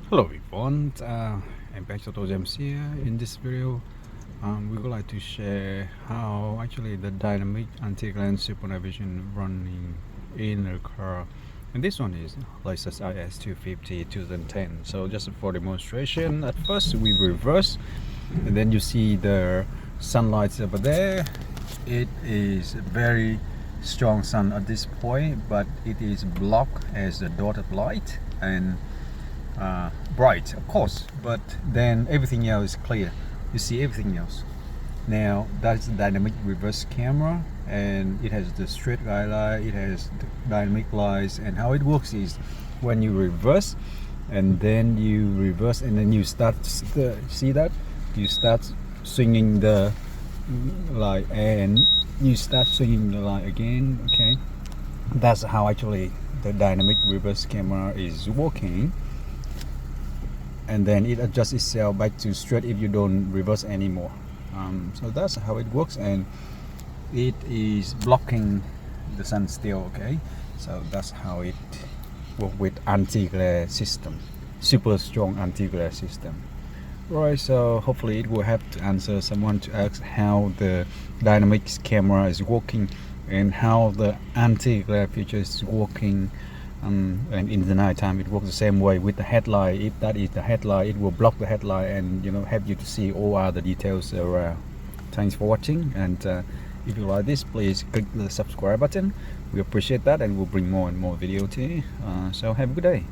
Hello everyone, MPX AUTOS here. In this video, we would like to share how actually the dynamic anti-glare supervision running in a car. And this one is LEXUS IS250 2010. So just for demonstration, at first we reverse, and then you see the sunlight over there. It is very strong sun at this point, but it is blocked as a dotted light and bright, of course, but then everything else is clear. You see everything else. Now that's the dynamic reverse camera, and it has the straight highlight, it has the dynamic lights, and how it works is when you reverse and then you start see that you start swinging the light and you start swinging the light again. Okay, that's how actually the dynamic reverse camera is working, and then it adjusts itself back to straight if you don't reverse anymore. So that's how it works, and it is blocking the sun still. Okay, so that's how it works with anti-glare system, super strong anti-glare system. Right, so hopefully it will help to answer someone to ask how the dynamics camera is working and how the anti-glare feature is working. And in the night time it works the same way with the headlight. If that is the headlight, it will block the headlight and help you to see all other details around. Thanks for watching, and if you like this, please click the subscribe button. We appreciate that, and we'll bring more and more video to you. So have a good day.